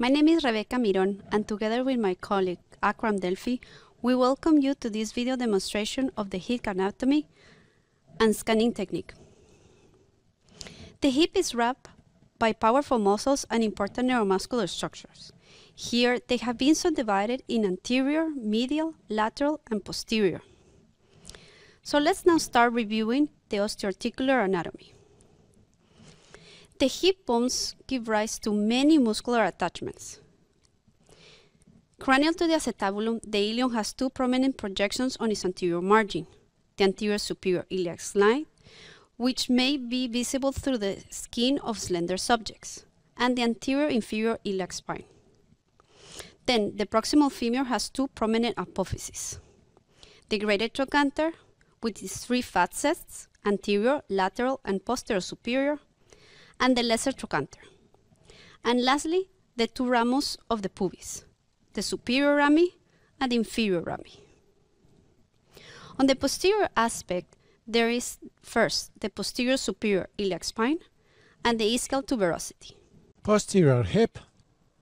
My name is Rebecca Miron, and together with my colleague Akram Delphi, we welcome you to this video demonstration of the hip anatomy and scanning technique. The hip is wrapped by powerful muscles and important neuromuscular structures. Here, they have been subdivided in anterior, medial, lateral, and posterior. So let's now start reviewing the osteoarticular anatomy. The hip bones give rise to many muscular attachments. Cranial to the acetabulum, the ilium has two prominent projections on its anterior margin, the anterior superior iliac slide, which may be visible through the skin of slender subjects, and the anterior inferior iliac spine. Then, the proximal femur has two prominent apophyses, the greater trochanter, with its three fat sets, anterior, lateral, and posterior superior, and the lesser trochanter. And lastly, the two ramus of the pubis, the superior rami and the inferior rami. On the posterior aspect, there is first the posterior superior iliac spine and the ischial tuberosity. Posterior hip,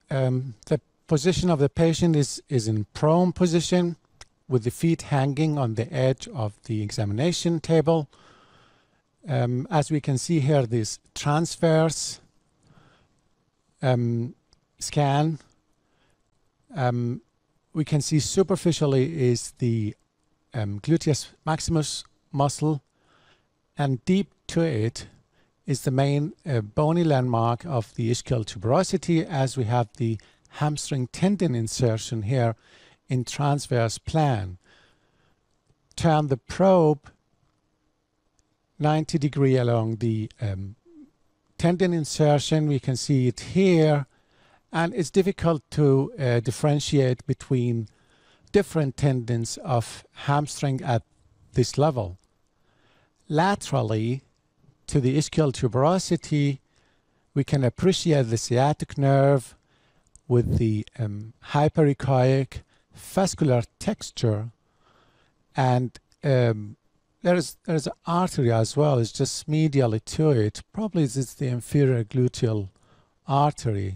the position of the patient is in prone position with the feet hanging on the edge of the examination table. As we can see here, this transverse scan, we can see superficially is the gluteus maximus muscle, and deep to it is the main bony landmark of the ischial tuberosity, as we have the hamstring tendon insertion here in transverse plan. Turn the probe 90 degrees along the tendon insertion. We can see it here, and it's difficult to differentiate between different tendons of hamstring at this level. Laterally to the ischial tuberosity, we can appreciate the sciatic nerve with the hyperechoic vascular texture, and there's an artery as well. It's just medially to it. Probably it's the inferior gluteal artery.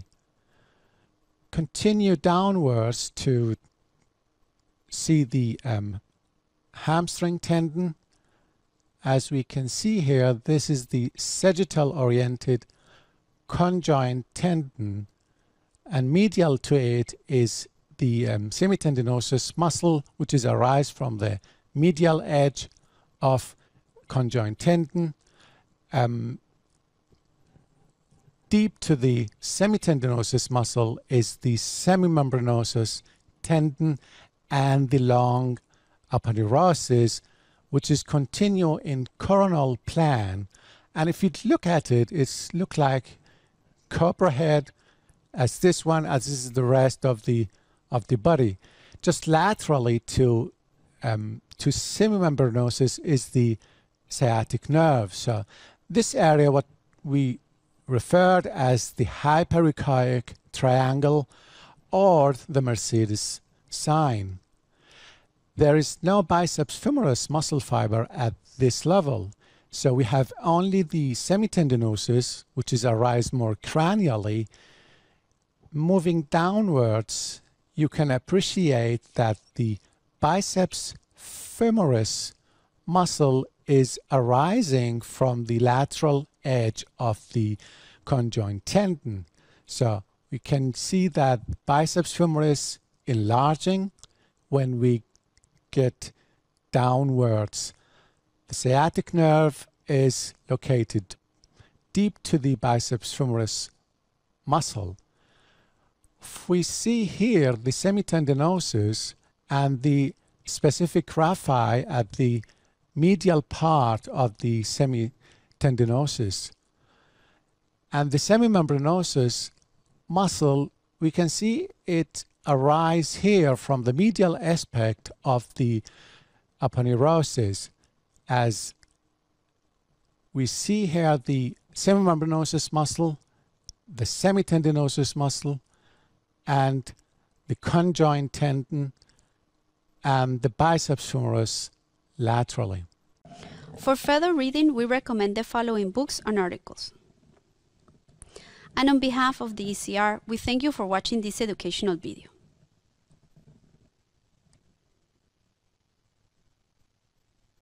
Continue downwards to see the hamstring tendon. As we can see here, this is the sagittal-oriented conjoint tendon, and medial to it is the semitendinosus muscle, which is arise from the medial edge of conjoint tendon. Deep to the semitendinosus muscle is the semimembranosus tendon and the long aponeurosis, which is continue in coronal plan. And if you look at it, it's look like cobra head as this one, as this is the rest of the body. Just laterally to semimembranosus is the sciatic nerve. So this area, what we referred as the hyperechoic triangle or the Mercedes sign. There is no biceps femoris muscle fiber at this level. So we have only the semitendinosus, which is arise more cranially. Moving downwards, you can appreciate that the biceps femoris muscle is arising from the lateral edge of the conjoint tendon. So we can see that biceps femoris enlarging when we get downwards. The sciatic nerve is located deep to the biceps femoris muscle. If we see here the semitendinosus and the specific raphe at the medial part of the semitendinosus and the semimembranosus muscle, we can see it arise here from the medial aspect of the aponeurosis. As we see here the semimembranosus muscle, the semitendinosus muscle, and the conjoint tendon and the biceps femoris laterally. For further reading, we recommend the following books and articles: And on behalf of the ESSR, we thank you for watching this educational video.